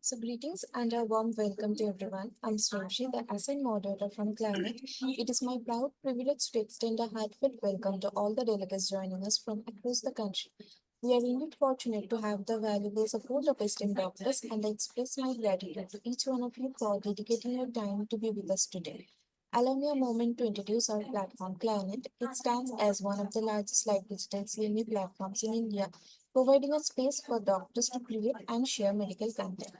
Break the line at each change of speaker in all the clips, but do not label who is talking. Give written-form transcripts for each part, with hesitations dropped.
So greetings and a warm welcome to everyone. I'm Srimshi, the assigned moderator from Climate. It is my proud privilege to extend a heartfelt welcome to all the delegates joining us from across the country. We are indeed fortunate to have the valuable support of esteemed doctors, and I express my gratitude to each one of you for dedicating your time to be with us today. Allow me a moment to introduce our platform, Planet. It stands as one of the largest live digital CME platforms in India, providing a space for doctors to create and share medical content.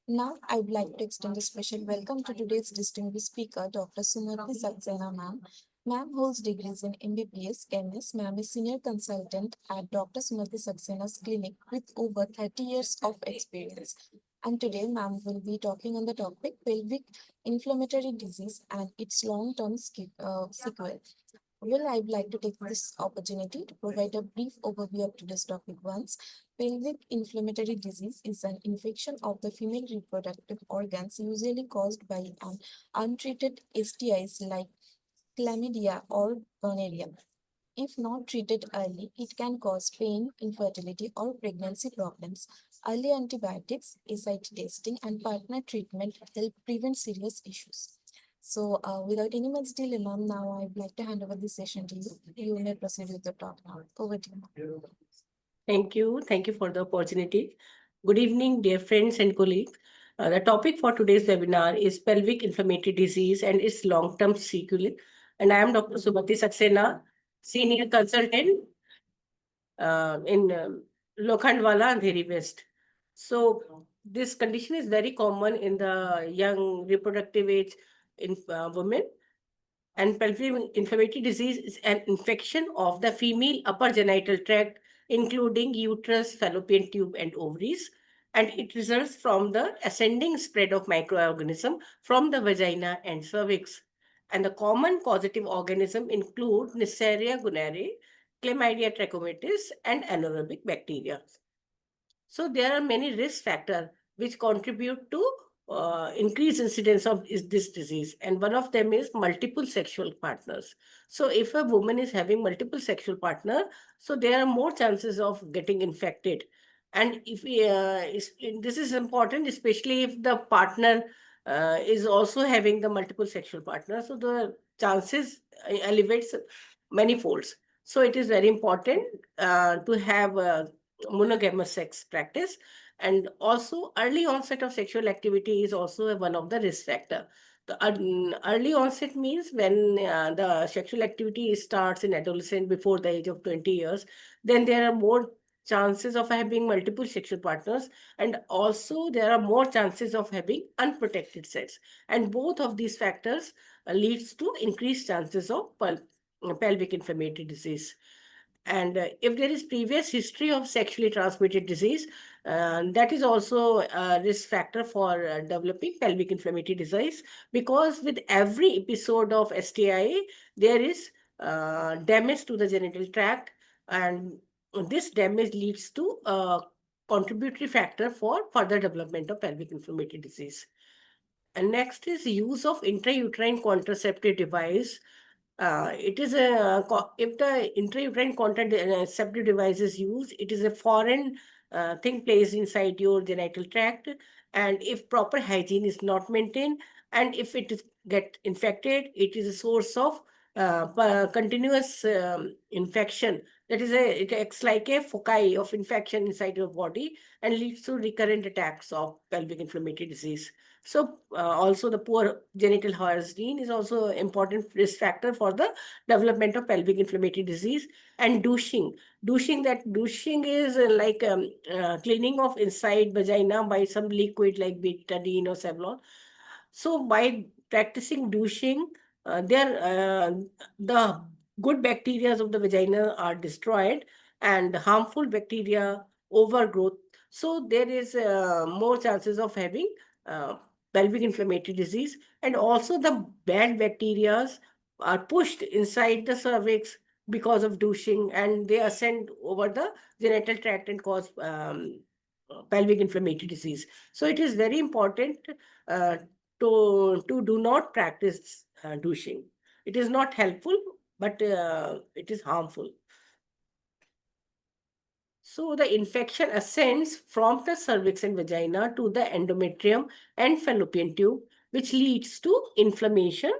Now, I would like to extend a special welcome to today's distinguished speaker, Dr. Sumati Saxena, ma'am. Ma'am holds degrees in MBBS, MS. Ma'am is senior consultant at Dr. Sumati Saxena's clinic with over 30 years of experience. And today, ma'am will be talking on the topic pelvic inflammatory disease and its long-term sequel. Well, I would like to take this opportunity to provide a brief overview of today's topic once. Pelvic inflammatory disease is an infection of the female reproductive organs usually caused by an untreated STIs like chlamydia or gonorrhea. If not treated early, it can cause pain, infertility, or pregnancy problems. Early antibiotics, SIT testing, and partner treatment help prevent serious issues. So, without any much delay, ma'am, now I'd like to hand over this session to you. You may proceed with the talk now. Over to you.
Thank you. Thank you for the opportunity. Good evening, dear friends and colleagues. The topic for today's webinar is pelvic inflammatory disease and its long-term sequelae. And I am Dr. Subhati Saxena, senior consultant in Lokhandwala, Andheri West. So this condition is very common in the young reproductive age in women. And pelvic inflammatory disease is an infection of the female upper genital tract, including uterus, fallopian tube, and ovaries. And it results from the ascending spread of microorganisms from the vagina and cervix. And the common causative organisms include Neisseria gonorrhoeae, Chlamydia trachomatis, and anaerobic bacteria. So there are many risk factors which contribute to increased incidence of this disease. And one of them is multiple sexual partners. So if a woman is having multiple sexual partner, so there are more chances of getting infected. And if this is important, especially if the partner is also having the multiple sexual partners, so the chances elevates many folds. So it is very important to have monogamous sex practice. And also early onset of sexual activity is also one of the risk factor. The early onset means when the sexual activity starts in adolescent before the age of 20 years, then there are more chances of having multiple sexual partners, and also there are more chances of having unprotected sex. And both of these factors leads to increased chances of pelvic inflammatory disease. And if there is previous history of sexually transmitted disease, that is also a risk factor for developing pelvic inflammatory disease, because with every episode of STI, there is damage to the genital tract, and this damage leads to a contributory factor for further development of pelvic inflammatory disease. And next is use of intrauterine contraceptive device. It is if the intrauterine contraceptive device is used, it is a foreign thing placed inside your genital tract, and if proper hygiene is not maintained, and if it is get infected, it is a source of continuous infection. That is it acts like a foci of infection inside your body and leads to recurrent attacks of pelvic inflammatory disease. So also the poor genital hygiene is also an important risk factor for the development of pelvic inflammatory disease. And douching is like cleaning of inside vagina by some liquid like betadine or Savlon. So by practicing douching, the good bacteria of the vagina are destroyed and harmful bacteria overgrowth. So there is more chances of having pelvic inflammatory disease. And also the bad bacteria are pushed inside the cervix because of douching, and they ascend over the genital tract and cause pelvic inflammatory disease. So it is very important uh, to do not practice douching. It is not helpful, but it is harmful. So the infection ascends from the cervix and vagina to the endometrium and fallopian tube, which leads to inflammation,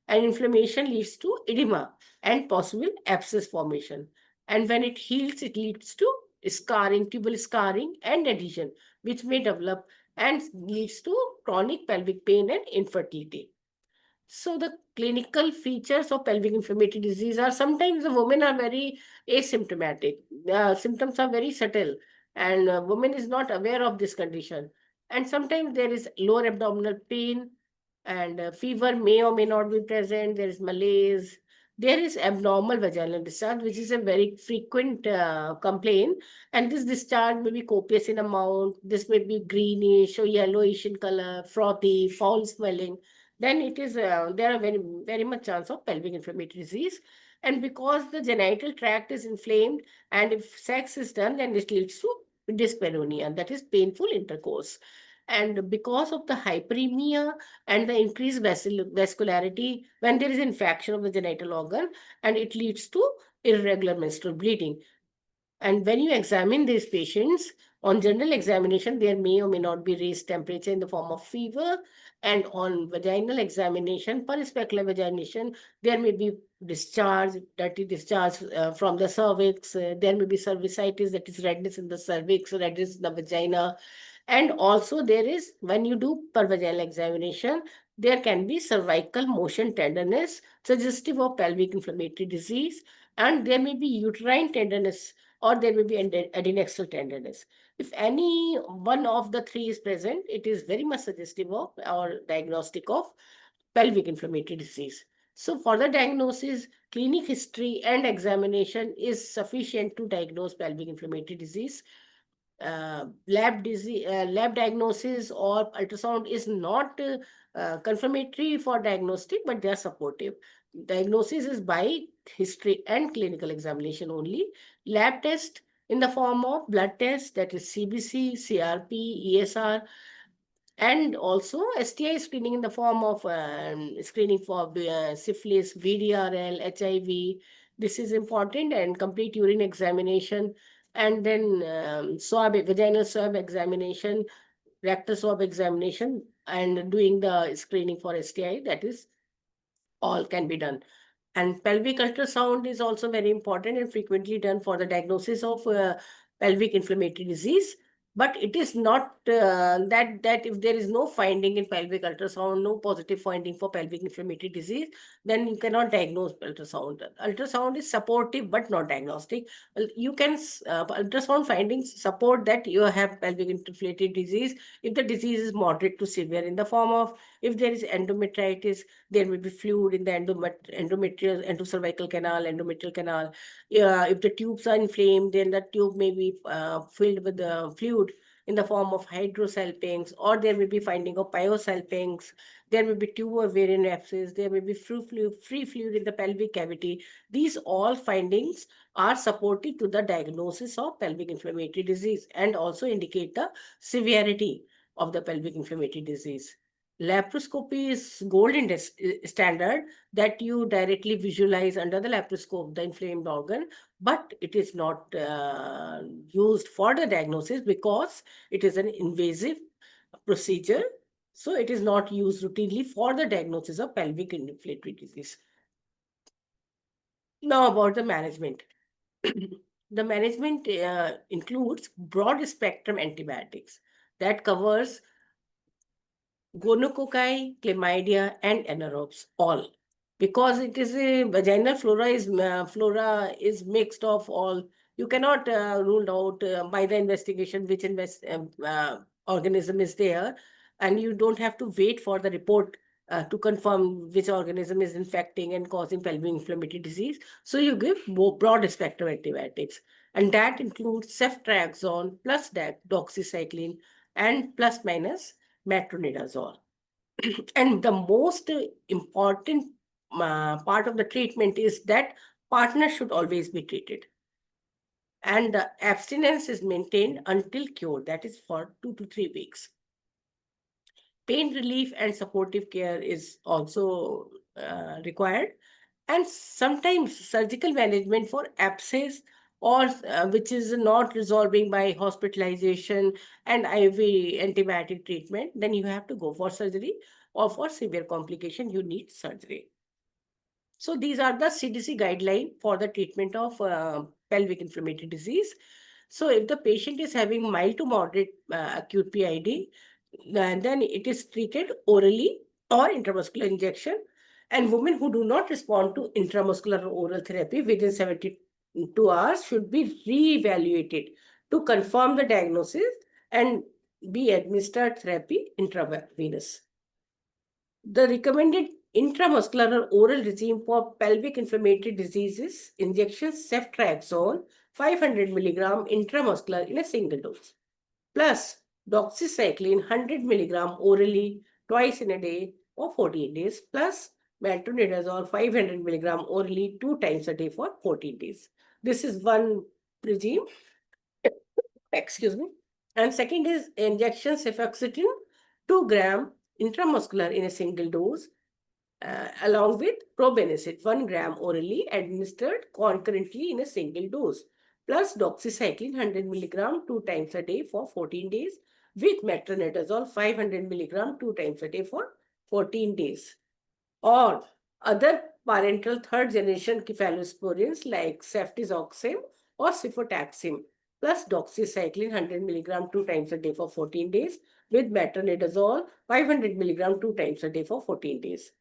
and inflammation leads to edema and possible abscess formation. And when it heals, it leads to scarring, tubal scarring and adhesion, which may develop and leads to chronic pelvic pain and infertility. So the clinical features of pelvic inflammatory disease are sometimes the women are very asymptomatic. Symptoms are very subtle, and woman is not aware of this condition. And sometimes there is lower abdominal pain, and fever may or may not be present. There is malaise. There is abnormal vaginal discharge, which is a very frequent complaint. And this discharge may be copious in amount. This may be greenish or yellowish in color, frothy, foul smelling. Then it is there are very much chance of pelvic inflammatory disease. And because the genital tract is inflamed, and if sex is done, then it leads to dyspareunia, that is painful intercourse. And because of the hyperemia and the increased vascularity, when there is infection of the genital organ, and it leads to irregular menstrual bleeding. And when you examine these patients, on general examination, there may or may not be raised temperature in the form of fever. And on vaginal examination, perispecular vagination, there may be discharge, dirty discharge from the cervix. There may be cervicitis, that is redness in the cervix, redness in the vagina. And also there is, when you do per vaginal examination, there can be cervical motion tenderness, suggestive of pelvic inflammatory disease. And there may be uterine tenderness, or there may be adnexal tenderness. If any one of the three is present, it is very much suggestive of or diagnostic of pelvic inflammatory disease. So for the diagnosis, clinic history and examination is sufficient to diagnose pelvic inflammatory disease. Lab diagnosis or ultrasound is not confirmatory for diagnostic, but they are supportive. Diagnosis is by history and clinical examination only. Lab test in the form of blood test, that is CBC, CRP, ESR, and also STI screening in the form of screening for syphilis, VDRL, HIV. This is important, and complete urine examination, and then vaginal swab examination, rectal swab examination, and doing the screening for STI. That is all can be done. And pelvic ultrasound is also very important and frequently done for the diagnosis of pelvic inflammatory disease. But it is not that if there is no finding in pelvic ultrasound, no positive finding for pelvic inflammatory disease, then you cannot diagnose ultrasound. Ultrasound is supportive but not diagnostic. Well, you can ultrasound findings support that you have pelvic inflammatory disease if the disease is moderate to severe in the form of, if there is endometritis, there may be fluid in the endometrial, endocervical canal, endometrial canal. If the tubes are inflamed, then the tube may be filled with the fluid in the form of hydrosalpinx, or there may be finding of pyosalpinx. There may be tube ovarian abscess. There may be free fluid in the pelvic cavity. These all findings are supportive to the diagnosis of pelvic inflammatory disease and also indicate the severity of the pelvic inflammatory disease. Laparoscopy is standard, that you directly visualize under the laparoscope the inflamed organ, but it is not used for the diagnosis because it is an invasive procedure. So it is not used routinely for the diagnosis of pelvic inflammatory disease. Now about the management. The management includes broad spectrum antibiotics that covers gonococci, chlamydia, and anaerobes, all. Because it is a vaginal flora is mixed of all. You cannot rule out by the investigation which organism is there, and you don't have to wait for the report to confirm which organism is infecting and causing pelvic inflammatory disease. So you give broad spectrum antibiotics, and that includes ceftriaxone plus doxycycline and plus minus metronidazole. And the most important part of the treatment is that partners should always be treated. And the abstinence is maintained until cure, that is for 2 to 3 weeks. Pain relief and supportive care is also required. And sometimes surgical management for abscess or which is not resolving by hospitalization and IV antibiotic treatment, then you have to go for surgery, or for severe complication, you need surgery. So these are the CDC guideline for the treatment of pelvic inflammatory disease. So if the patient is having mild to moderate acute PID, then it is treated orally or intramuscular injection. And women who do not respond to intramuscular or oral therapy within 72 hours should be re-evaluated to confirm the diagnosis and be administered therapy intravenous. The recommended intramuscular or oral regime for pelvic inflammatory diseases injections ceftriaxone 500 milligram intramuscular in a single dose, plus doxycycline 100 milligram orally twice in a day for 14 days, plus metronidazole 500 milligram orally 2 times a day for 14 days. This is one regime. Excuse me. And second is injection cefoxitin 2 gram intramuscular in a single dose, along with probenecid 1 gram orally administered concurrently in a single dose, plus doxycycline 100 milligram 2 times a day for 14 days, with metronidazole 500 milligram 2 times a day for 14 days. Or other parenteral third generation cephalosporins like ceftriaxone or cefotaxime, plus doxycycline 100 milligram 2 times a day for 14 days, with metronidazole 500 milligram 2 times a day for 14 days.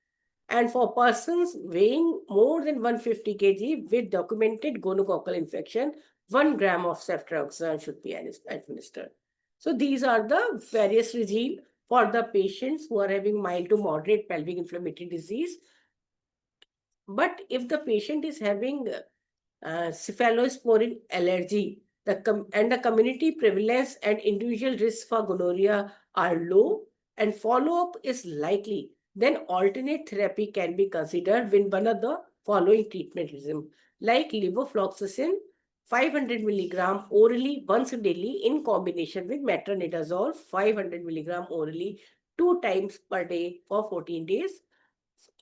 And for persons weighing more than 150 kg with documented gonococcal infection, 1 gram of ceftriaxone should be administered. So these are the various regime for the patients who are having mild to moderate pelvic inflammatory disease. But if the patient is having cephalosporin allergy, and the community prevalence and individual risk for gonorrhea are low and follow-up is likely, then alternate therapy can be considered when one of the following treatment regime, like levofloxacin 500 milligram orally once daily in combination with metronidazole 500 milligram orally 2 times per day for 14 days.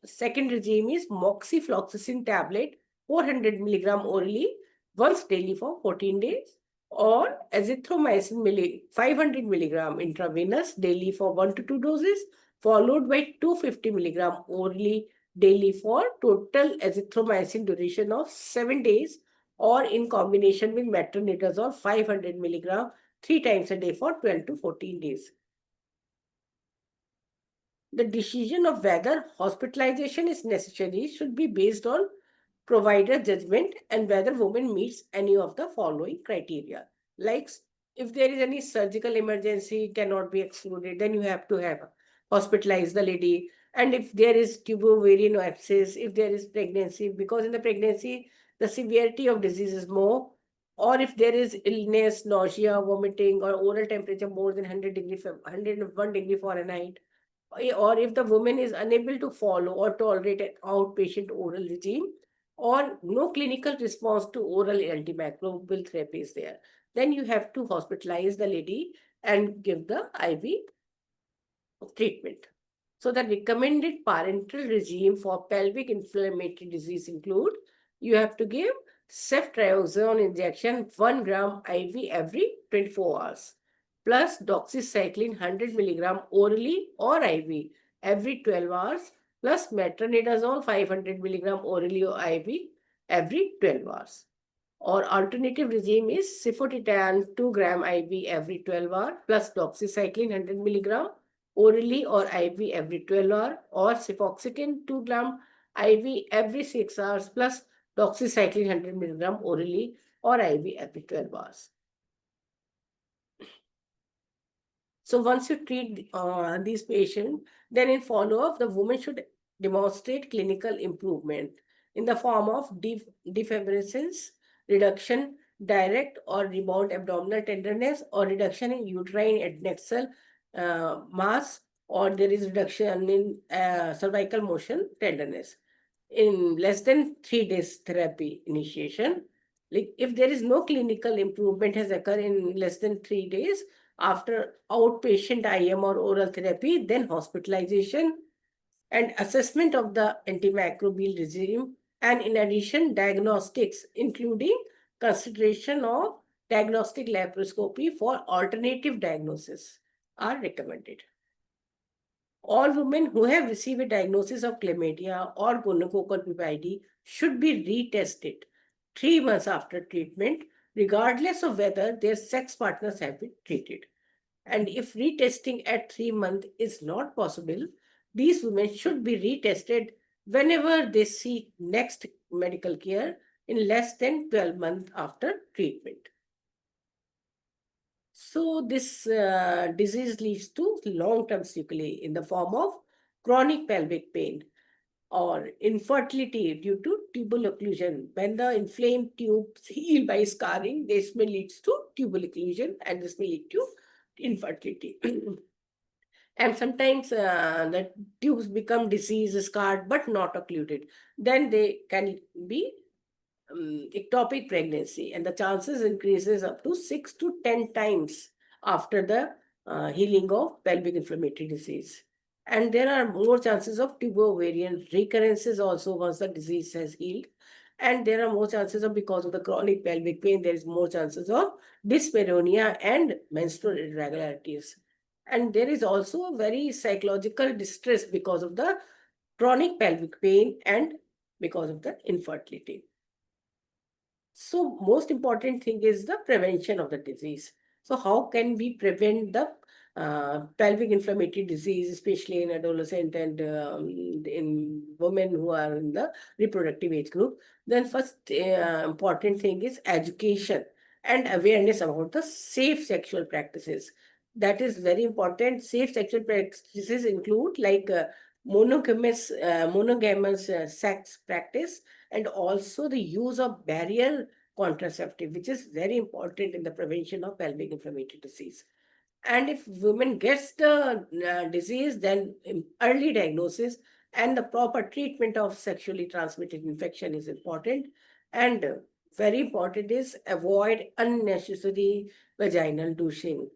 Second regime is moxifloxacin tablet 400 milligram orally once daily for 14 days, or azithromycin 500 milligram intravenous daily for 1 to 2 doses, followed by 250 milligram orally daily for total azithromycin duration of 7 days, or in combination with metronidazole 500 milligram 3 times a day for 12 to 14 days. The decision of whether hospitalization is necessary should be based on provider judgment and whether woman meets any of the following criteria. Like, if there is any surgical emergency cannot be excluded, then you have to have hospitalize the lady. And if there is tubo-ovarian abscess, if there is pregnancy, because in the pregnancy the severity of disease is more, or if there is illness, nausea, vomiting, or oral temperature more than 101 degree Fahrenheit, or if the woman is unable to follow or tolerate an outpatient oral regime, or no clinical response to oral antimicrobial therapy is there, then you have to hospitalize the lady and give the IV treatment. So the recommended parenteral regime for pelvic inflammatory disease include, you have to give ceftriaxone injection 1 gram IV every 24 hours, plus doxycycline 100 milligram orally or IV every 12 hours, plus metronidazole 500 milligram orally or IV every 12 hours. Or alternative regime is cifotitan 2 gram IV every 12 hours, plus doxycycline 100 milligram orally or IV every 12 hours, or cefoxitin 2 gram IV every 6 hours, plus doxycycline 100 milligram orally or IV every 12 hours. So once you treat these patients, then in follow-up, the woman should demonstrate clinical improvement in the form of defibrillation, reduction, direct or rebound abdominal tenderness, or reduction in uterine adnexal mass, or there is reduction in cervical motion tenderness in less than 3 days therapy initiation. Like, if there is no clinical improvement has occurred in less than 3 days after outpatient IM or oral therapy, then hospitalization and assessment of the antimicrobial regime, and in addition diagnostics including consideration of diagnostic laparoscopy for alternative diagnosis are recommended. All women who have received a diagnosis of chlamydia or gonococcal PID should be retested 3 months after treatment, regardless of whether their sex partners have been treated. And if retesting at 3 months is not possible, these women should be retested whenever they seek next medical care in less than 12 months after treatment. So this disease leads to long-term sequelae in the form of chronic pelvic pain or infertility due to tubal occlusion. When the inflamed tubes heal by scarring, this may lead to tubal occlusion and this may lead to infertility. And sometimes the tubes become disease scarred but not occluded. Then they can be ectopic pregnancy, and the chances increases up to 6 to 10 times after the healing of pelvic inflammatory disease. And there are more chances of tubo-ovarian recurrences also once the disease has healed. And there are more chances of, because of the chronic pelvic pain, there is more chances of dyspareunia and menstrual irregularities. And there is also a very psychological distress because of the chronic pelvic pain and because of the infertility. So most important thing is the prevention of the disease. So how can we prevent the pelvic inflammatory disease, especially in adolescent and in women who are in the reproductive age group? Then first important thing is education and awareness about the safe sexual practices. That is very important. Safe sexual practices include like monogamous sex practice, and also the use of barrier contraceptive, which is very important in the prevention of pelvic inflammatory disease. And if women gets the disease, then early diagnosis and the proper treatment of sexually transmitted infection is important. And very important is avoid unnecessary vaginal douching.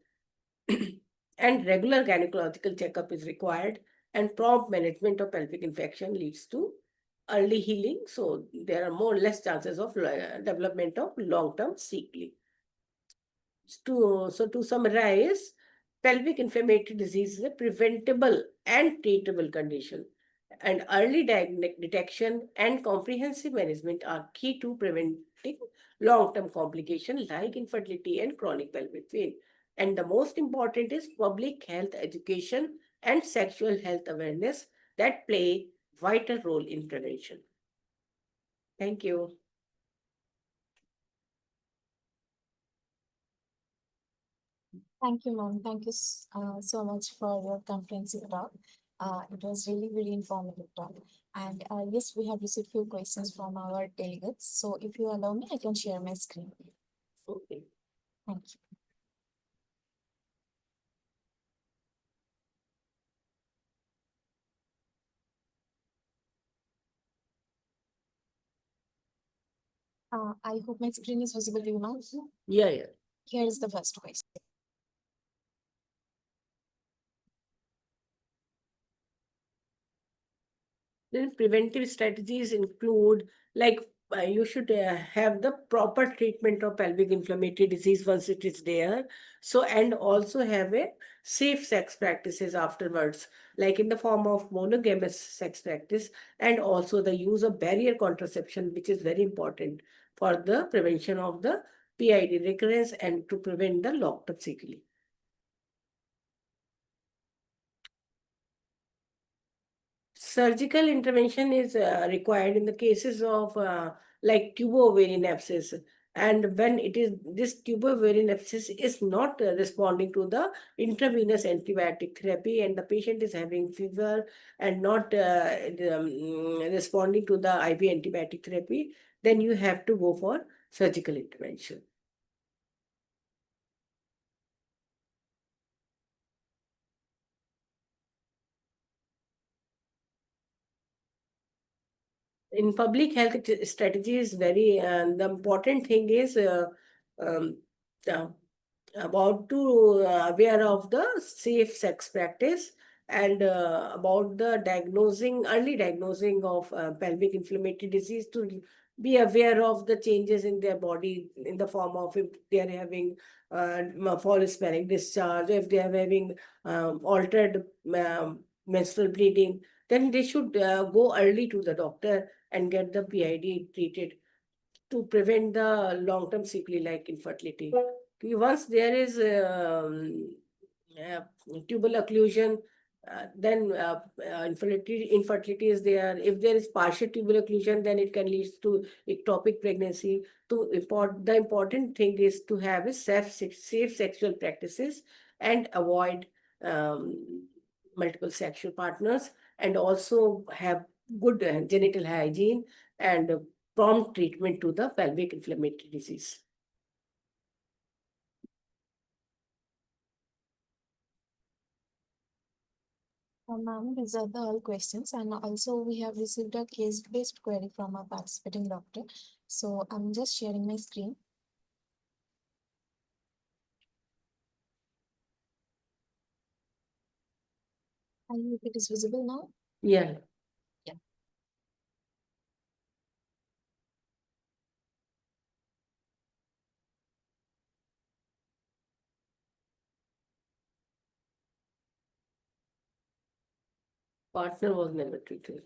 And regular gynecological checkup is required, and prompt management of pelvic infection leads to early healing. So there are more or less chances of development of long-term sequelae. To summarize, pelvic inflammatory disease is a preventable and treatable condition. And early detection and comprehensive management are key to preventing long-term complications like infertility and chronic pelvic pain. And the most important is public health education and sexual health awareness that play vital role in prevention. Thank you.
Thank you, ma'am. Thank you so much for your comprehensive talk. It was really, really informative talk. And yes, we have received few questions from our delegates. So if you allow me, I can share my screen.
Okay.
Thank you. I hope my screen is visible to you now.
Yeah.
Here is the first question.
Then preventive strategies include like you should have the proper treatment of pelvic inflammatory disease once it is there. So, and also have a safe sex practices afterwards, like in the form of monogamous sex practice, and also the use of barrier contraception, which is very important for the prevention of the PID recurrence and to prevent the long-term sequelae. Surgical intervention is required in the cases of like tubo-ovarian abscess. And when it is this tubo-ovarian abscess is not responding to the intravenous antibiotic therapy, and the patient is having fever and not responding to the IV antibiotic therapy, then you have to go for surgical intervention. In public health strategy is very the important thing is um, uh, about to aware of the safe sex practice, and about the early diagnosing of pelvic inflammatory disease to be aware of the changes in their body in the form of if they are having fall smelling discharge, if they are having altered menstrual bleeding, then they should go early to the doctor and get the PID treated to prevent the long-term sequelae like infertility. Once there is uh, tubal occlusion, then infertility is there. If there is partial tubal occlusion, then it can lead to ectopic pregnancy. The important thing is to have a safe sexual practices and avoid multiple sexual partners, and also have good genital hygiene and prompt treatment to the pelvic inflammatory disease.
Ma'am, these are the all questions, and also we have received a case-based query from a participating doctor. So I'm just sharing my screen. I hope it is visible now.
Yeah.
Yeah.
Partner was never treated.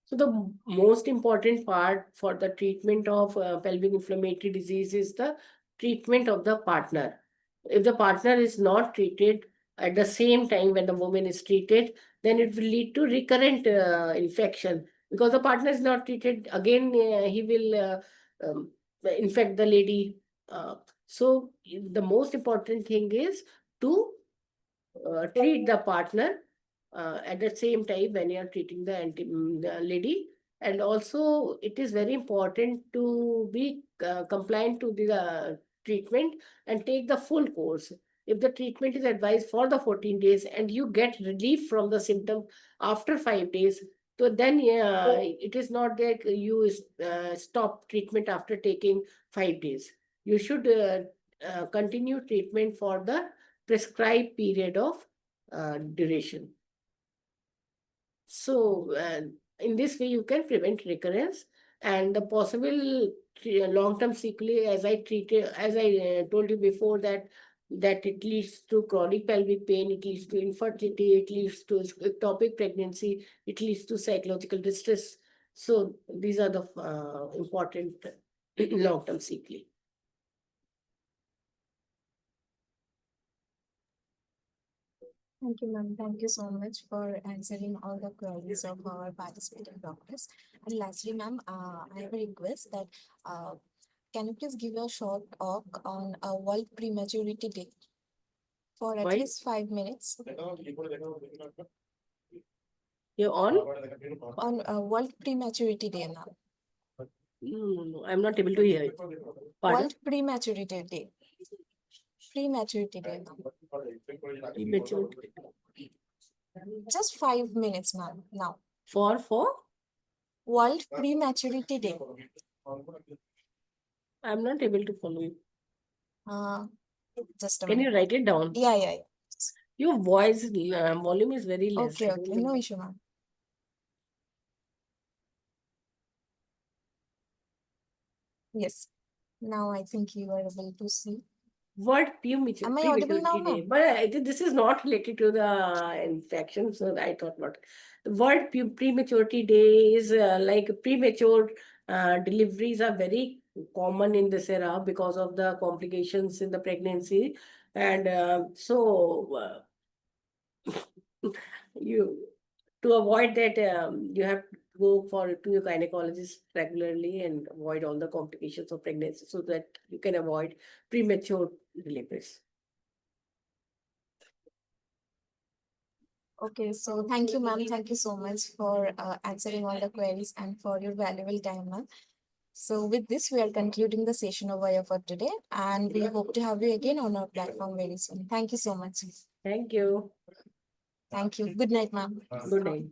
So the most important part for the treatment of pelvic inflammatory disease is the treatment of the partner. If the partner is not treated at the same time when the woman is treated, then it will lead to recurrent infection, because the partner is not treated. Again, he will infect the lady. So the most important thing is to treat the partner at the same time when you are treating the lady. And also it is very important to be compliant to the treatment and take the full course. If the treatment is advised for the 14 days and you get relief from the symptom after 5 days, so then it is not that you stop treatment after taking 5 days. You should continue treatment for the prescribed period of duration. So, in this way, you can prevent recurrence and the possible long-term sequelae. As I told you before, that it leads to chronic pelvic pain, it leads to infertility, it leads to ectopic pregnancy, it leads to psychological distress. So, these are the important long-term sequelae.
Thank you, ma'am. Thank you so much for answering all the queries of our participating doctors. And lastly, ma'am, I have a request that can you please give a short talk on a World Prematurity Day for at
Why?
least 5 minutes?
You're on?
On World Prematurity Day now.
No, I'm not able to hear it. Pardon?
World Prematurity Day. Prematurity Day now.
Prematurity.
Just 5 minutes, ma'am, now.
For
World Prematurity Day.
I'm not able to follow you.
Just a
Can you
minute.
write it down?
Yeah.
Your voice volume is very less.
Okay, no issue, ma'am. Yes. Now I think you are able to see.
What
Am I audible now,
prematurity day?
ma'am?
But I think this is not related to the infection, so I thought not. The word prematurity day is like premature deliveries are very common in this era because of the complications in the pregnancy, and you to avoid that, you have to go to your gynecologist regularly and avoid all the complications of pregnancy so that you can avoid premature deliveries.
Okay, so thank you, ma'am. Thank you so much for answering all the queries and for your valuable time, ma'am. So with this, we are concluding the session over here for today, and we hope to have you again on our platform very soon. Thank you so much.
Thank you.
Thank you. Good night, ma'am.
Good night.